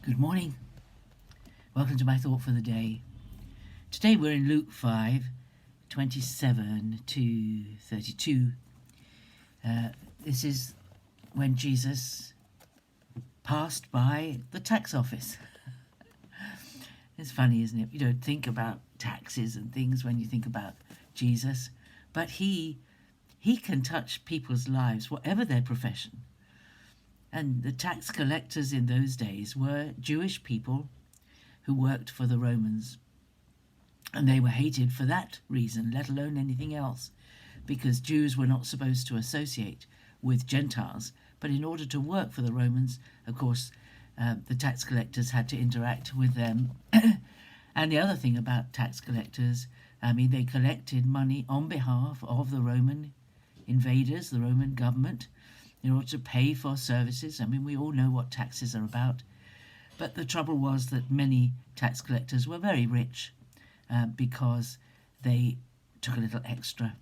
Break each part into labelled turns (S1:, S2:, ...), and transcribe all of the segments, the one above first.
S1: Good morning. Welcome to my thought for the day. Today we're in Luke 5:27 to 32. This is when Jesus passed by the tax office. It's funny, isn't it? You don't think about taxes and things when you think about Jesus, but he can touch people's lives, whatever their profession. And the tax collectors in those days were Jewish people who worked for the Romans. And they were hated for that reason, let alone anything else, because Jews were not supposed to associate with Gentiles. But in order to work for the Romans, of course, the tax collectors had to interact with them. And the other thing about tax collectors, they collected money on behalf of the Roman invaders, the Roman government, in order to pay for services. We all know what taxes are about. But the trouble was that many tax collectors were very rich because they took a little extra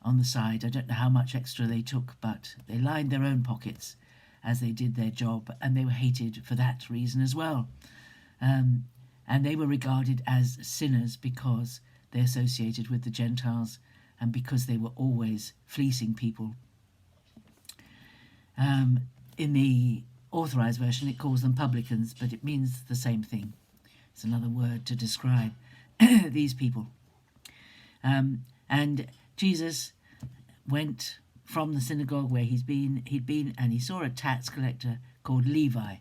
S1: on the side. I don't know how much extra they took, but they lined their own pockets as they did their job, and they were hated for that reason as well. And they were regarded as sinners because they associated with the Gentiles and because they were always fleecing people. In the Authorized version, it calls them publicans, but it means the same thing. It's another word to describe these people. And Jesus went from the synagogue where he'd been, and he saw a tax collector called Levi.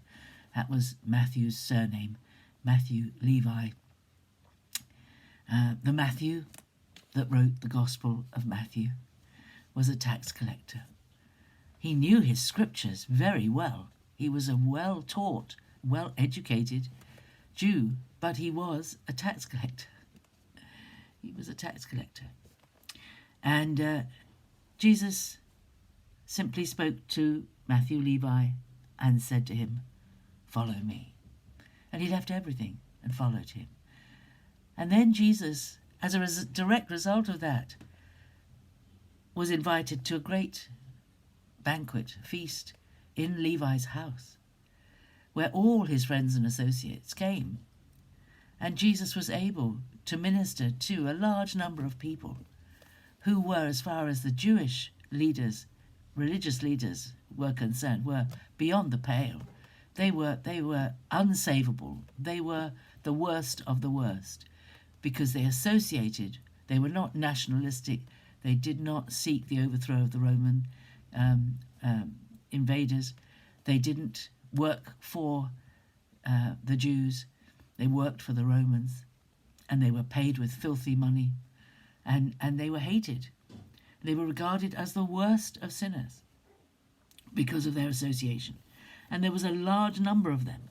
S1: That was Matthew's surname, Matthew Levi. The Matthew that wrote the Gospel of Matthew was a tax collector. He knew his scriptures very well. He was a well-taught, well-educated Jew, but he was a tax collector. He was a tax collector. And Jesus simply spoke to Matthew Levi and said to him, "Follow me." And he left everything and followed him. And then Jesus, as a direct result of that, was invited to a great banquet, feast, in Levi's house, where all his friends and associates came. And Jesus was able to minister to a large number of people who were, as far as the Jewish leaders, religious leaders were concerned, were beyond the pale. They were unsavable. They were the worst of the worst because they associated. They were not nationalistic. They did not seek the overthrow of the Roman invaders. They didn't work for the Jews. They worked for the Romans, and they were paid with filthy money, and they were hated. They were regarded as the worst of sinners because of their association. And there was a large number of them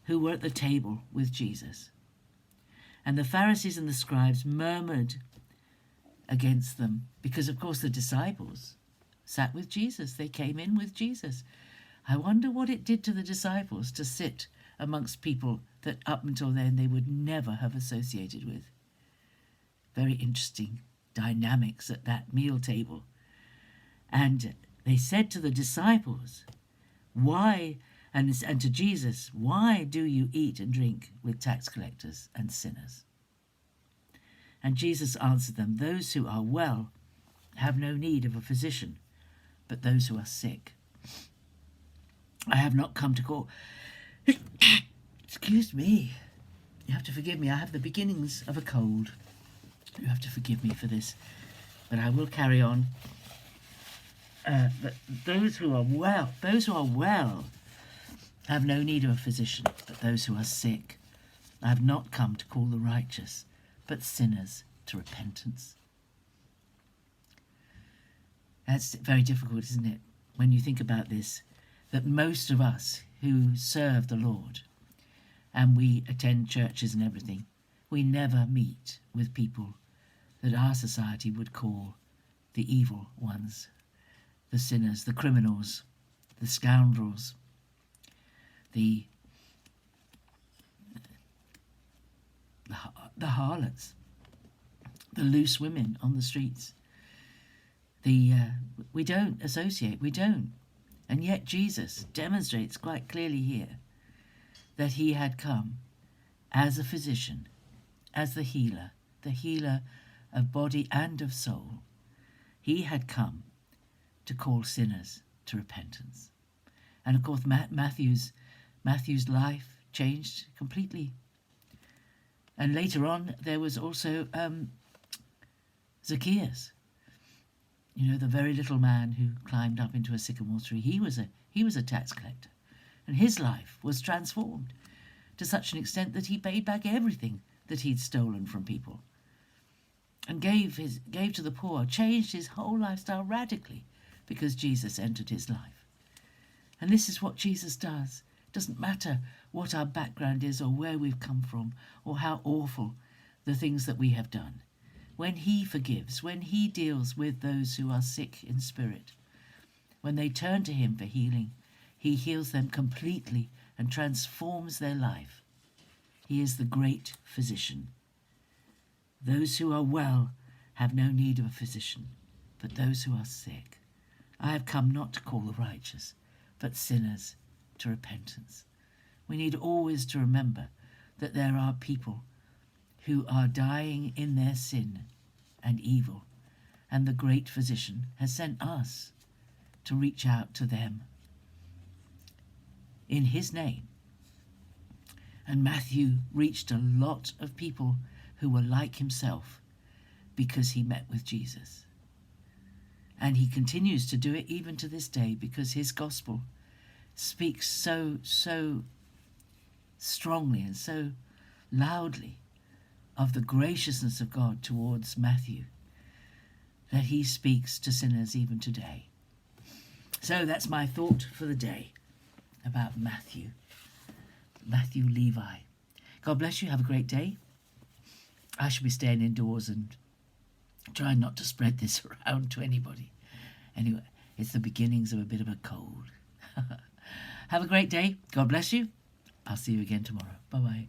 S1: who were at the table with Jesus. And the Pharisees and the scribes murmured against them because, of course, the disciples sat with Jesus. They came in with Jesus. I wonder what it did to the disciples to sit amongst people that up until then they would never have associated with. Very interesting dynamics at that meal table. And they said to the disciples, "Why," and to Jesus, "Why do you eat and drink with tax collectors and sinners?" And Jesus answered them, "Those who are well have no need of a physician, but those who are sick. I have not come to call..." Excuse me. You have to forgive me. I have the beginnings of a cold. You have to forgive me for this, but I will carry on. But those who are well have no need of a physician, but those who are sick. I have not come to call the righteous, but sinners to repentance. That's very difficult, isn't it, when you think about this, that most of us who serve the Lord and we attend churches and everything, we never meet with people that our society would call the evil ones, the sinners, the criminals, the scoundrels, the harlots, the loose women on the streets. We don't associate, we don't. And yet Jesus demonstrates quite clearly here that he had come as a physician, as the healer of body and of soul. He had come to call sinners to repentance. And of course, Matthew's life changed completely. And later on, there was also Zacchaeus, the very little man who climbed up into a sycamore tree. He was a tax collector, and his life was transformed to such an extent that he paid back everything that he'd stolen from people, and gave to the poor, changed his whole lifestyle radically because Jesus entered his life. And this is what Jesus does. It doesn't matter what our background is or where we've come from or how awful the things that we have done. When he forgives, when he deals with those who are sick in spirit, when they turn to him for healing, he heals them completely and transforms their life. He is the great physician. Those who are well have no need of a physician, but those who are sick. I have come not to call the righteous, but sinners to repentance. We need always to remember that there are people who are dying in their sin and evil, and the great physician has sent us to reach out to them in his name. And Matthew reached a lot of people who were like himself because he met with Jesus. And he continues to do it even to this day, because his gospel speaks so strongly and so loudly of the graciousness of God towards Matthew that he speaks to sinners even today. So that's my thought for the day about Matthew Levi. God bless you. Have a great day. I shall be staying indoors and trying not to spread this around to anybody. Anyway, it's the beginnings of a bit of a cold. Have a great day. God bless you. I'll see you again tomorrow. Bye-bye.